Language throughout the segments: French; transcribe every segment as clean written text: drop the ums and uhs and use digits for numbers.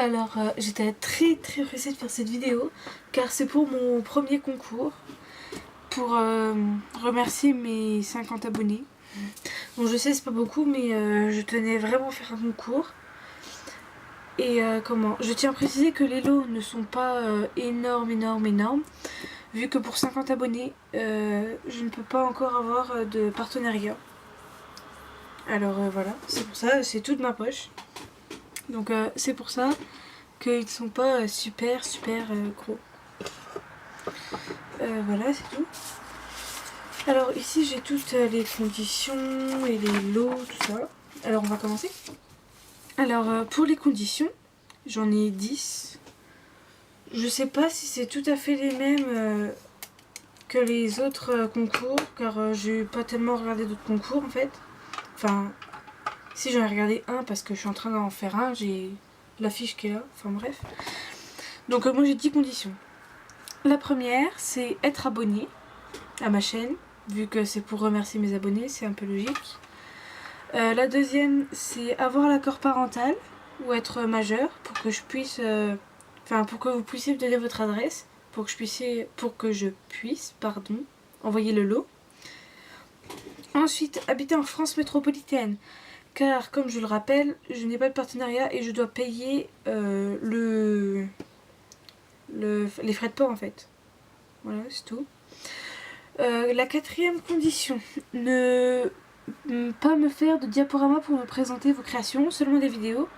Alors j'étais très pressée de faire cette vidéo car c'est pour mon premier concours pour remercier mes 50 abonnés. Bon, je sais c'est pas beaucoup mais je tenais vraiment à faire un concours. Et je tiens à préciser que les lots ne sont pas énormes vu que pour 50 abonnés je ne peux pas encore avoir de partenariat. Alors voilà, c'est pour ça, c'est toute ma poche. Donc c'est pour ça qu'ils ne sont pas super gros. Voilà, c'est tout. Alors ici j'ai toutes les conditions et les lots, tout ça. Alors on va commencer. Alors pour les conditions, j'en ai 10. Je sais pas si c'est tout à fait les mêmes que les autres concours, car j'ai pas tellement regardé d'autres concours en fait. Enfin, si j'en ai regardé un parce que je suis en train d'en faire un, j'ai l'affiche qui est là, enfin bref. Donc moi j'ai 10 conditions. La première, c'est être abonné à ma chaîne, vu que c'est pour remercier mes abonnés, c'est un peu logique. La deuxième, c'est avoir l'accord parental ou être majeur pour que je puisse, pour que vous puissiez me donner votre adresse, pour que je puisse, envoyer le lot. Ensuite, habiter en France métropolitaine, car comme je le rappelle, je n'ai pas de partenariat et je dois payer les frais de port en fait. Voilà, c'est tout. La quatrième condition, ne pas me faire de diaporama pour me présenter vos créations, seulement des vidéos.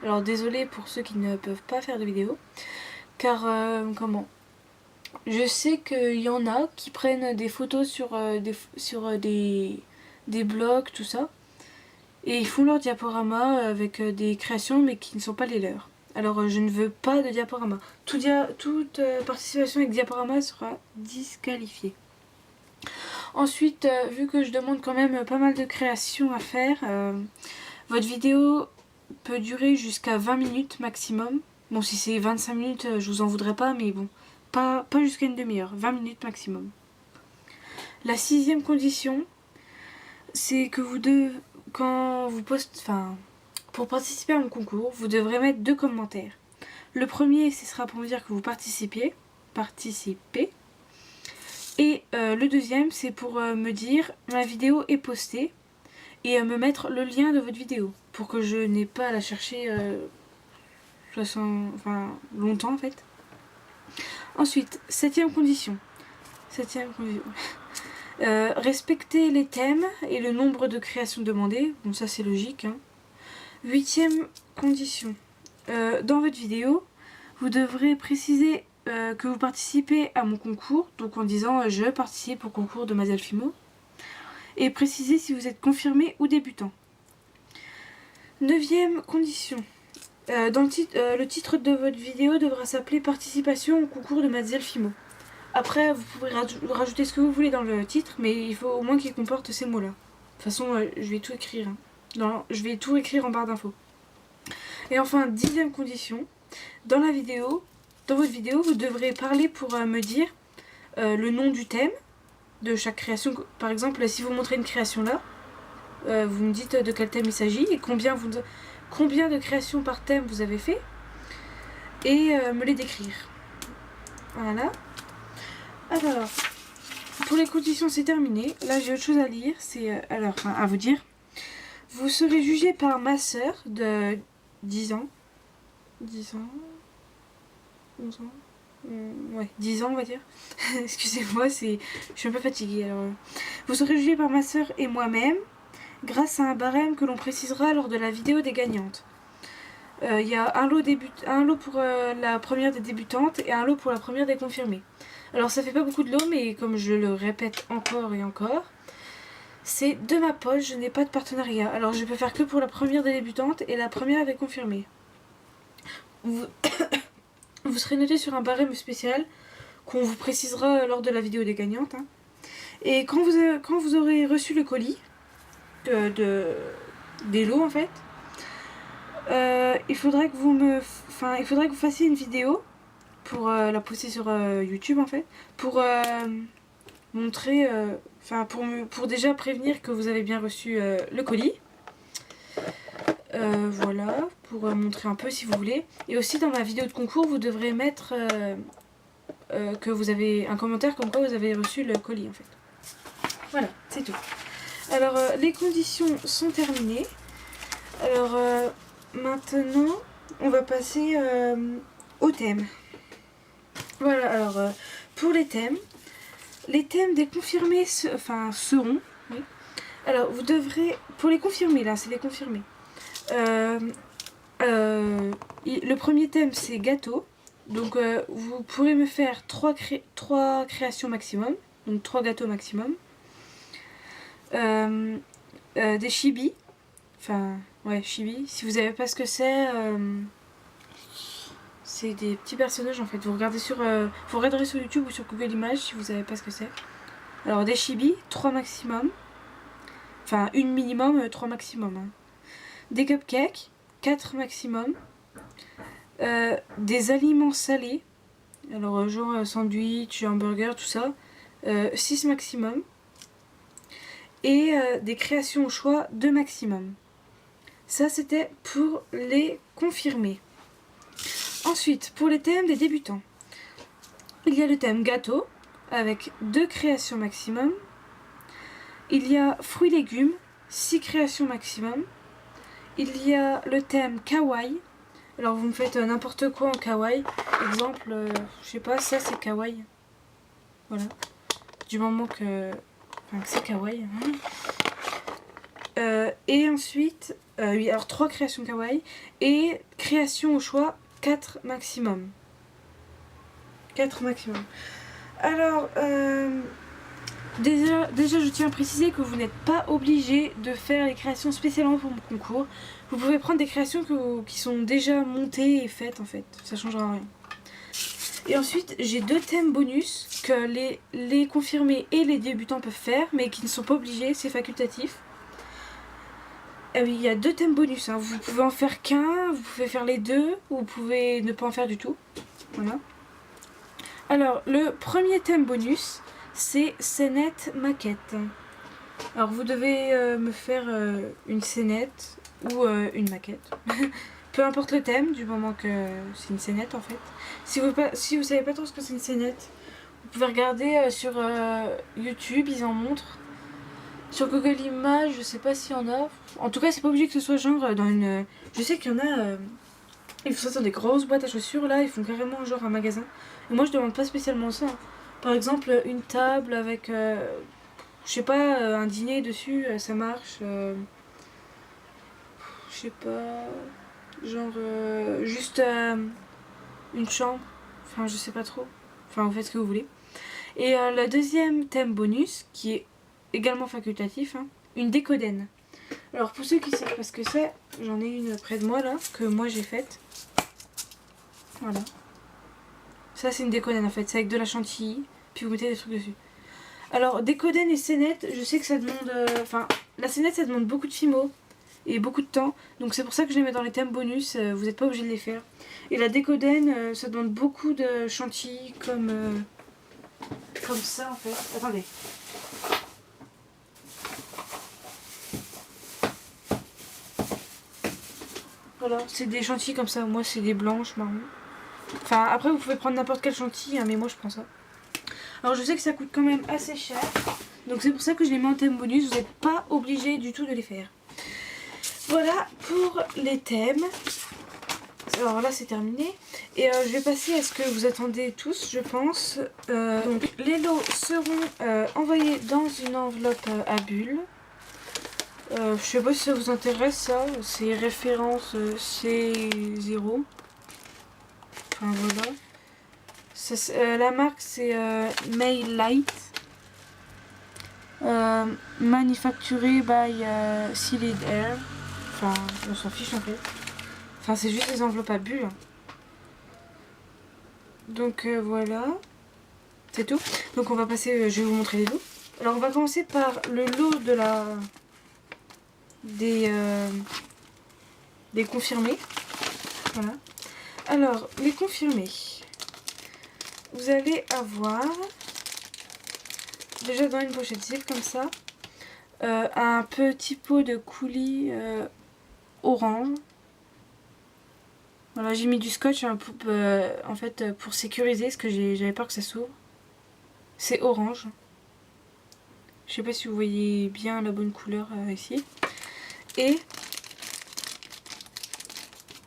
Alors désolé pour ceux qui ne peuvent pas faire de vidéos, car je sais qu'il y en a qui prennent des photos sur des blogs, tout ça, et ils font leur diaporama avec des créations mais qui ne sont pas les leurs. Alors je ne veux pas de diaporama. Toute participation avec diaporama sera disqualifiée. Ensuite, vu que je demande quand même pas mal de créations à faire, votre vidéo peut durer jusqu'à 20 minutes maximum. Bon, si c'est 25 minutes, je vous en voudrais pas, mais bon, pas jusqu'à une demi-heure, 20 minutes maximum. La sixième condition, c'est que pour participer à mon concours, vous devrez mettre 2 commentaires. Le premier, ce sera pour me dire que vous participez. Et le deuxième, c'est pour me dire ma vidéo est postée et me mettre le lien de votre vidéo pour que je n'ai pas à la chercher longtemps en fait. Ensuite, septième condition. Respecter les thèmes et le nombre de créations demandées. Bon, ça c'est logique. Hein. Huitième condition. Dans votre vidéo, vous devrez préciser que vous participez à mon concours, donc en disant je participe au concours de Mademoiselle Fimo, et préciser si vous êtes confirmé ou débutant. Neuvième condition. Le titre de votre vidéo devra s'appeler participation au concours de Mademoiselle Fimo. Après, vous pouvez rajouter ce que vous voulez dans le titre, mais il faut au moins qu'il comporte ces mots-là. De toute façon, je vais tout écrire. Hein. Non, je vais tout écrire en barre d'infos. Et enfin, 10e condition. Dans votre vidéo, vous devrez parler pour me dire le nom du thème de chaque création. Par exemple, si vous montrez une création là, vous me dites de quel thème il s'agit et combien de créations par thème vous avez fait et me les décrire. Voilà. Alors, pour les conditions, c'est terminé. Là, j'ai autre chose à lire. À vous dire. Vous serez jugé par ma sœur de 10 ans. 10 ans 11 ans ouais, 10 ans on va dire. Excusez-moi, je suis un peu fatiguée. Alors, vous serez jugé par ma sœur et moi-même grâce à un barème que l'on précisera lors de la vidéo des gagnantes. Il y a un lot pour la première des débutantes et un lot pour la première des confirmées. Alors ça fait pas beaucoup de lots, mais comme je le répète encore et encore, c'est de ma poche, je n'ai pas de partenariat. Alors je peux faire que pour la première des débutantes et la première des confirmées. Vous serez noté sur un barème spécial qu'on vous précisera lors de la vidéo des gagnantes. Hein. Et quand vous aurez reçu le colis des lots en fait, il faudrait que vous fassiez une vidéo pour la poster sur YouTube en fait, pour montrer, pour déjà prévenir que vous avez bien reçu le colis. Voilà, pour montrer un peu si vous voulez. Et aussi dans ma vidéo de concours, vous devrez mettre que vous avez un commentaire comme quoi vous avez reçu le colis en fait. Voilà, c'est tout. Alors les conditions sont terminées. Alors maintenant, on va passer au thème. Voilà, alors pour les thèmes des confirmés seront. Oui. Alors vous devrez, pour les confirmés, là c'est les confirmés. Le premier thème c'est gâteau. Donc vous pourrez me faire 3 créations maximum. Donc 3 gâteaux maximum. Des chibis. Enfin, ouais, chibi. Si vous savez pas ce que c'est des petits personnages en fait. Vous regarderez sur YouTube ou sur Google Images si vous savez pas ce que c'est. Alors des chibis, 3 maximum. Enfin, une minimum, 3 maximum. Hein. Des cupcakes, 4 maximum. Des aliments salés. Alors genre sandwich, hamburger, tout ça. 6 maximum. Et des créations au choix, 2 maximum. Ça, c'était pour les confirmés. Ensuite, pour les thèmes des débutants. Il y a le thème gâteau, avec 2 créations maximum. Il y a fruits et légumes, 6 créations maximum. Il y a le thème kawaii. Alors, vous me faites n'importe quoi en kawaii. Exemple, je sais pas, ça c'est kawaii. Voilà. Du moment que c'est kawaii. Et ensuite, oui, alors 3 créations kawaii et créations au choix 4 maximum. 4 maximum. Alors, déjà, je tiens à préciser que vous n'êtes pas obligé de faire les créations spécialement pour mon concours. Vous pouvez prendre des créations qui sont déjà montées et faites en fait. Ça changera rien. Et ensuite, j'ai 2 thèmes bonus que les confirmés et les débutants peuvent faire, mais qui ne sont pas obligés, c'est facultatif. Ah oui, il y a 2 thèmes bonus, hein. Vous pouvez en faire qu'un, vous pouvez faire les 2, ou vous pouvez ne pas en faire du tout. Voilà. Alors, le premier thème bonus, c'est scénette maquette. Alors, vous devez me faire une scénette ou une maquette. Peu importe le thème, du moment que c'est une scénette en fait. Si vous savez pas trop ce que c'est une scénette, vous pouvez regarder sur YouTube, ils en montrent. Sur Google Images, je sais pas s'il y en a. En tout cas, c'est pas obligé que ce soit genre dans une. Je sais qu'il y en a. Ils font ça dans des grosses boîtes à chaussures là, ils font carrément genre un magasin. Et moi, je demande pas spécialement ça. Par exemple, une table avec. Je sais pas, un dîner dessus, ça marche. Je sais pas. Genre juste une chambre. Enfin, je sais pas trop. Enfin, vous faites ce que vous voulez. Et le deuxième thème bonus, qui est également facultatif, hein, une décodaine. Alors pour ceux qui savent pas ce que c'est, j'en ai une près de moi là, que moi j'ai faite. Voilà. Ça c'est une décodaine en fait, c'est avec de la chantilly, puis vous mettez des trucs dessus. Alors décodaine et scénette, je sais que ça demande... Enfin, la scénette ça demande beaucoup de fimo et beaucoup de temps, donc c'est pour ça que je les mets dans les thèmes bonus, vous n'êtes pas obligé de les faire. Et la décodaine, ça demande beaucoup de chantilly comme ça en fait. Attendez. Voilà, c'est des chantilly comme ça. Moi, c'est des blanches, marron. Enfin, après, vous pouvez prendre n'importe quel chantilly, hein, mais moi, je prends ça. Alors, je sais que ça coûte quand même assez cher. Donc, c'est pour ça que je les mets en thème bonus. Vous n'êtes pas obligé du tout de les faire. Voilà pour les thèmes. Alors là, c'est terminé. Et je vais passer à ce que vous attendez tous, je pense. Donc, les lots seront envoyés dans une enveloppe à bulles. Je sais pas si ça vous intéresse ça, c'est référence C0. Enfin voilà. Ça, la marque c'est Mail Light. Manufacturé by Sealed Air. Enfin, on s'en fiche en fait. Enfin, c'est juste des enveloppes à bulles. Donc voilà. C'est tout. Donc on va passer, je vais vous montrer les lots. Alors on va commencer par le lot de la... des confirmés. Voilà. Alors, les confirmés. Vous allez avoir, déjà dans une pochette zip comme ça, un petit pot de coulis orange. Voilà, j'ai mis du scotch hein, en fait, pour sécuriser, parce que j'avais peur que ça s'ouvre. C'est orange. Je sais pas si vous voyez bien la bonne couleur ici. Et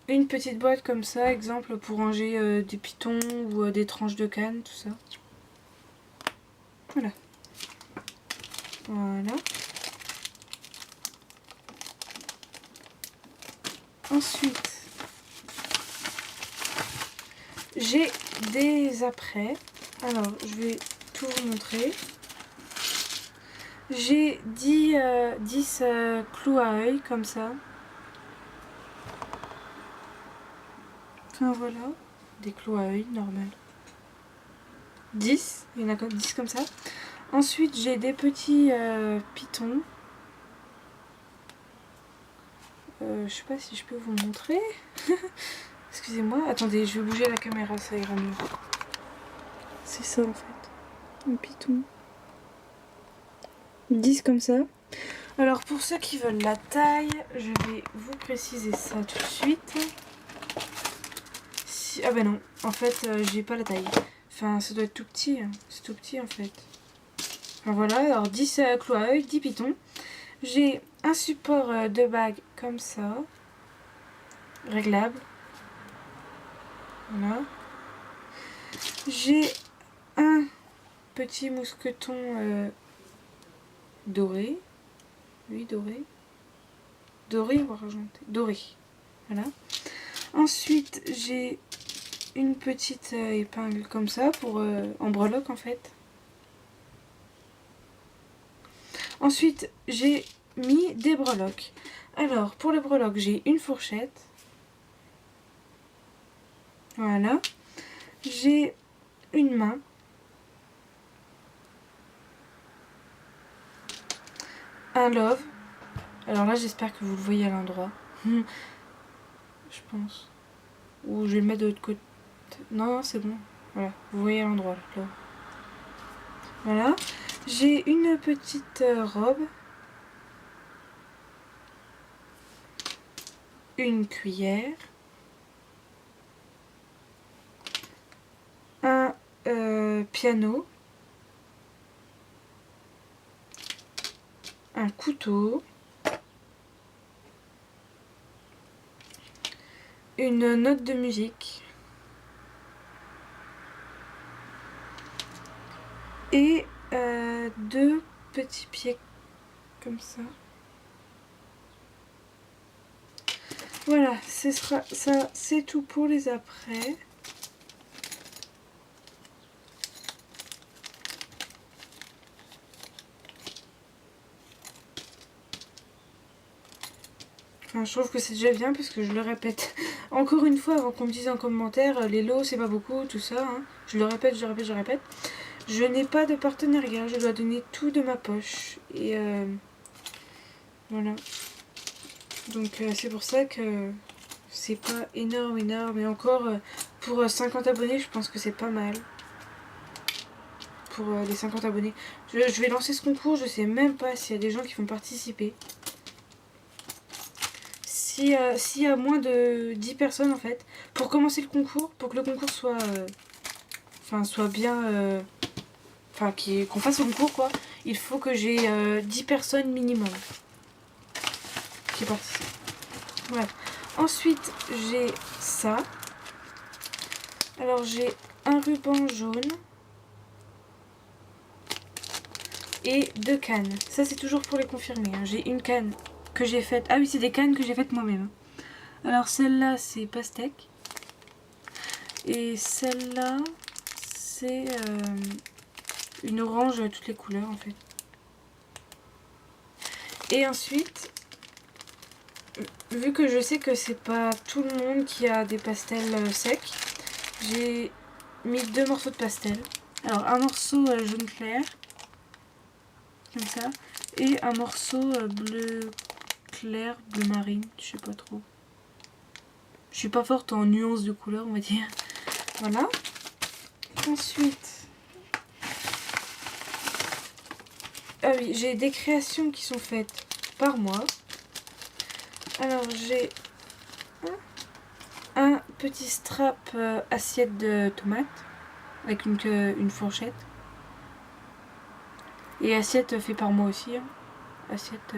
une petite boîte comme ça, exemple pour ranger des pitons ou des tranches de canne, tout ça. Voilà. Voilà. Ensuite, j'ai des apprêts. Alors, je vais tout vous montrer. J'ai 10 clous à œil comme ça. Enfin voilà, des clous à œil normal. 10, il y en a 10 comme ça. Ensuite j'ai des petits pitons. Je sais pas si je peux vous montrer. Excusez-moi, attendez, je vais bouger la caméra, ça ira mieux. C'est ça en fait, un piton. 10 comme ça. Alors pour ceux qui veulent la taille, je vais vous préciser ça tout de suite. Ah bah non, en fait j'ai pas la taille. Enfin ça doit être tout petit, hein. C'est tout petit en fait. Enfin voilà, alors 10 clous à œil, 10 pitons. J'ai un support de bague comme ça, réglable. Voilà. J'ai un petit mousqueton doré. Oui, doré. Doré ou argenté? Doré. Voilà. Ensuite, j'ai une petite épingle comme ça pour en breloque en fait. Ensuite, j'ai mis des breloques. Alors, pour les breloques, j'ai une fourchette. Voilà. J'ai une main. Un love. Alors là, j'espère que vous le voyez à l'endroit. Je pense. Ou je vais le mettre de l'autre côté. Non, c'est bon. Voilà, vous voyez à l'endroit là. Voilà. J'ai une petite robe. Une cuillère. Un piano. Un couteau. Une note de musique. Et deux petits pieds comme ça. Voilà, ce sera ça, c'est tout pour les apprêts. Enfin, je trouve que c'est déjà bien parce que je le répète encore une fois avant qu'on me dise en commentaire les lots c'est pas beaucoup, tout ça. Hein. Je le répète, je le répète, je le répète. Je n'ai pas de partenariat, je dois donner tout de ma poche. Et voilà. Donc c'est pour ça que c'est pas énorme, mais encore pour 50 abonnés, je pense que c'est pas mal. Pour les 50 abonnés. Je vais lancer ce concours, je sais même pas s'il y a des gens qui vont participer. S'il y a moins de 10 personnes en fait, pour commencer le concours, pour que le concours soit, soit bien... qu'on fasse le concours quoi, il faut que j'ai 10 personnes minimum qui participent. Voilà. Ensuite, j'ai ça. Alors, j'ai un ruban jaune et deux cannes. Ça, c'est toujours pour les confirmer. Hein. J'ai une canne que j'ai faite. Ah oui, c'est des cannes que j'ai faites moi-même. Alors, celle-là, c'est pastèque. Et celle-là, c'est une orange à toutes les couleurs, en fait. Et ensuite... Vu que je sais que c'est pas tout le monde qui a des pastels secs, j'ai mis deux morceaux de pastel. Alors un morceau jaune clair, comme ça, et un morceau bleu clair, bleu marine, je sais pas trop. Je suis pas forte en nuances de couleurs, on va dire. Voilà. Ensuite, ah oui, j'ai des créations qui sont faites par moi. Alors j'ai un petit strap assiette de tomates avec une fourchette. Et assiette fait par moi aussi. Hein. Assiette.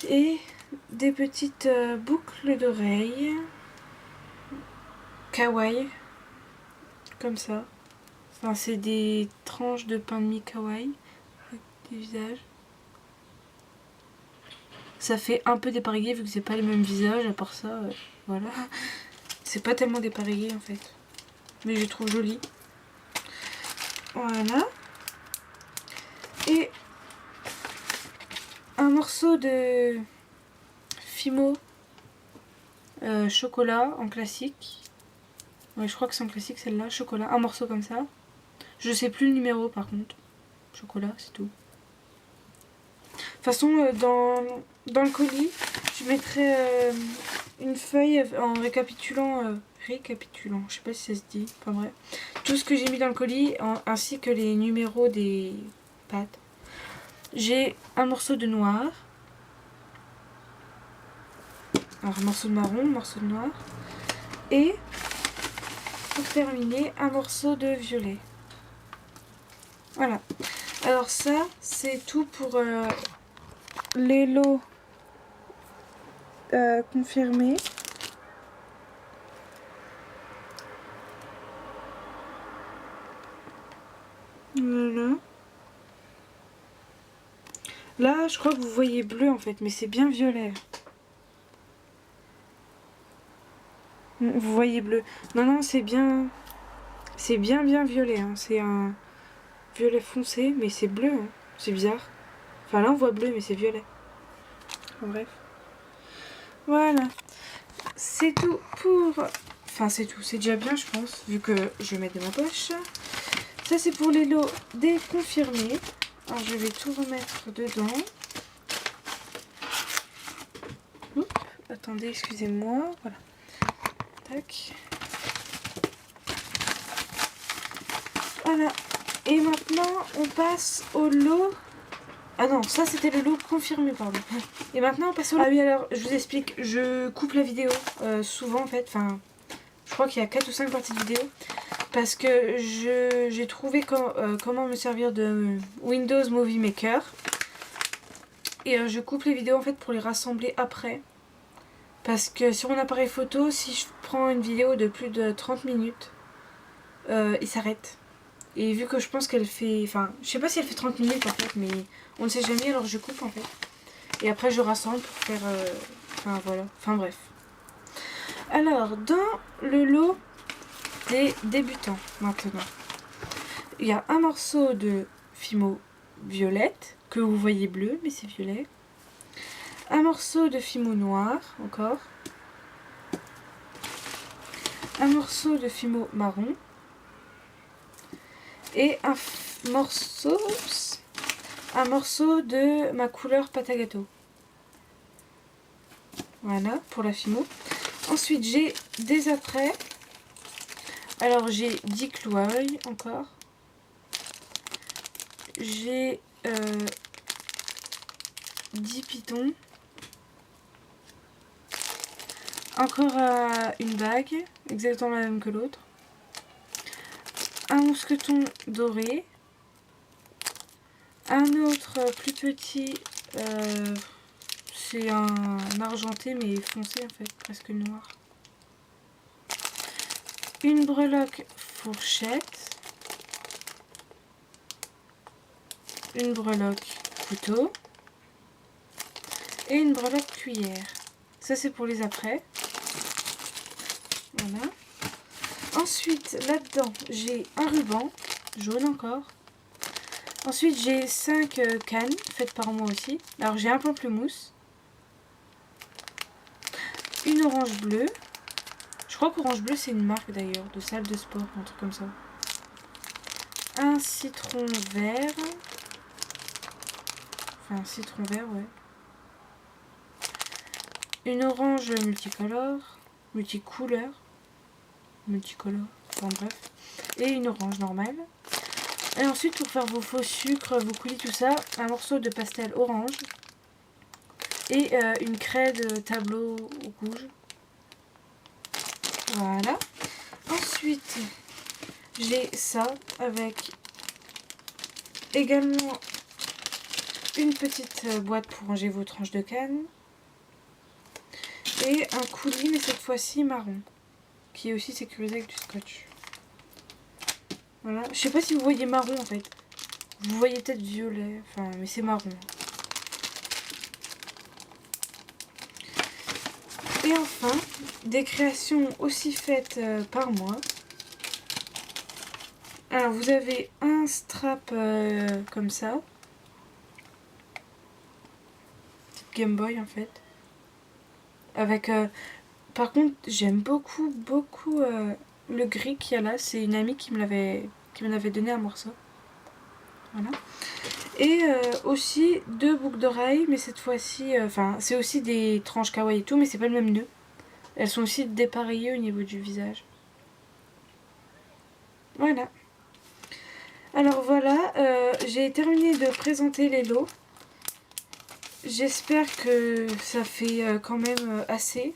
Et des petites boucles d'oreilles. Kawaii. Comme ça. Enfin, c'est des tranches de pain de mie kawaii. Avec des visages. Ça fait un peu dépareillé vu que c'est pas les mêmes visages. À part ça, voilà. C'est pas tellement dépareillé en fait. Mais je trouve joli. Voilà. Et un morceau de Fimo chocolat en classique. Ouais, je crois que c'est en classique celle-là, chocolat. Un morceau comme ça. Je sais plus le numéro par contre. Chocolat, c'est tout. De toute façon, dans le colis, je mettrai une feuille en récapitulant. Je sais pas si ça se dit. Enfin bref. Tout ce que j'ai mis dans le colis, ainsi que les numéros des pâtes. J'ai un morceau de noir. Alors, un morceau de marron, un morceau de noir. Et, pour terminer, un morceau de violet. Voilà. Alors ça, c'est tout pour les lots confirmés. Voilà. Là, je crois que vous voyez bleu en fait, mais c'est bien violet. Vous voyez bleu. Non, c'est bien... C'est bien violet. Hein. C'est un violet foncé, mais c'est bleu. Hein. C'est bizarre. Enfin là, on voit bleu, mais c'est violet. En bref. Voilà. C'est tout pour... Enfin, c'est tout. C'est déjà bien, je pense, vu que je vais mettre dans ma poche. Ça, c'est pour les lots déconfirmés. Alors, je vais tout remettre dedans. Oups, attendez, excusez-moi. Voilà. Tac. Voilà. Et maintenant, on passe au lot... Ah non, ça c'était le lot confirmé, pardon. Et maintenant, on passe au lot... Ah oui, alors, je vous explique. Je coupe la vidéo souvent, en fait. Enfin, je crois qu'il y a 4 ou 5 parties de vidéo. Parce que j'ai trouvé comment me servir de Windows Movie Maker. Et je coupe les vidéos, en fait, pour les rassembler après. Parce que sur mon appareil photo, si je prends une vidéo de plus de 30 minutes, il s'arrête. Et vu que je pense qu'elle fait... Enfin, je sais pas si elle fait 30 minutes en fait, mais on ne sait jamais, alors je coupe en fait. Et après je rassemble pour faire... Enfin voilà, enfin bref. Alors, dans le lot des débutants maintenant, il y a un morceau de Fimo violette, que vous voyez bleu, mais c'est violet. Un morceau de Fimo noir, encore. Un morceau de Fimo marron. Et un morceau de ma couleur pâte à gâteau. Voilà, pour la Fimo. Ensuite, j'ai des attraits. Alors, j'ai 10 clous à œil, encore. J'ai 10 pitons. Encore une bague, exactement la même que l'autre. Un mousqueton doré. Un autre plus petit, c'est un argenté mais foncé en fait, presque noir. Une breloque fourchette. Une breloque couteau. Et une breloque cuillère. Ça c'est pour les après. Voilà. Ensuite, là-dedans, j'ai un ruban, jaune encore. Ensuite, j'ai 5 cannes, faites par moi aussi. Alors, j'ai un pamplemousse. Une orange bleue. Je crois qu'orange bleu, c'est une marque d'ailleurs, de salle de sport, un truc comme ça. Un citron vert. Enfin, un citron vert, ouais. Une orange multicolore. Multicolore, enfin bref. Et une orange normale. Et ensuite, pour faire vos faux sucres, vos coulis, tout ça, un morceau de pastel orange. et une craie de tableau rouge. Voilà. Ensuite, j'ai ça avec également une petite boîte pour ranger vos tranches de canne. Et un coulis, mais cette fois-ci marron, qui est aussi sécurisé avec du scotch. Voilà. Je sais pas si vous voyez marron en fait. Vous voyez peut-être violet, enfin, mais c'est marron. Et enfin, des créations aussi faites par moi. Alors, vous avez un strap comme ça. Petite Game Boy en fait. Avec... par contre, j'aime beaucoup le gris qu'il y a là. C'est une amie qui me l'avait donné un morceau. Voilà. Et aussi 2 boucles d'oreilles, mais cette fois-ci, enfin, c'est aussi des tranches kawaii et tout, mais c'est pas le même nœud. Elles sont aussi dépareillées au niveau du visage. Voilà. Alors voilà, j'ai terminé de présenter les lots. J'espère que ça fait quand même assez.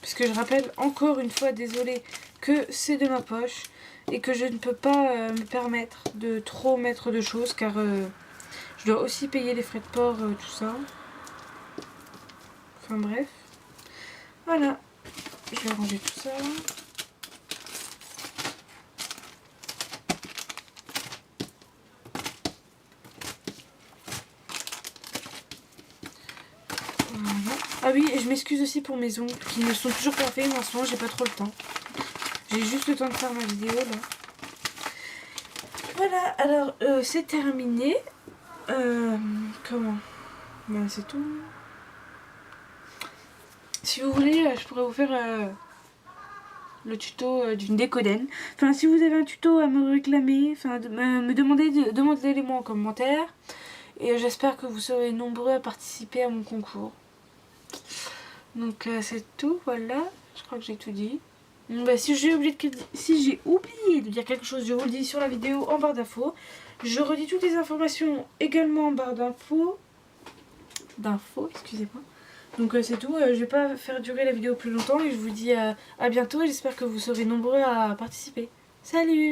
Parce que je rappelle encore une fois, désolée, que c'est de ma poche. Et que je ne peux pas me permettre de trop mettre de choses, car je dois aussi payer les frais de port, tout ça. Enfin bref. Voilà. Je vais ranger tout ça. Voilà. Ah oui, et je m'excuse aussi pour mes ongles qui ne sont toujours pas faits, mais en ce moment j'ai pas trop le temps. J'ai juste le temps de faire ma vidéo là. Voilà, alors c'est terminé. Comment? Ben c'est tout. Si vous voulez, je pourrais vous faire le tuto d'une décoden. Enfin, si vous avez un tuto à me réclamer, enfin, me demandez-les-moi en commentaire. Et j'espère que vous serez nombreux à participer à mon concours. Donc c'est tout, voilà. Je crois que j'ai tout dit. Bon, bah, si j'ai oublié de dire quelque chose, je vous le dis sur la vidéo en barre d'infos. Je redis toutes les informations également en barre d'infos. Excusez-moi. Donc c'est tout, je vais pas faire durer la vidéo plus longtemps et je vous dis à bientôt et j'espère que vous serez nombreux à participer. Salut!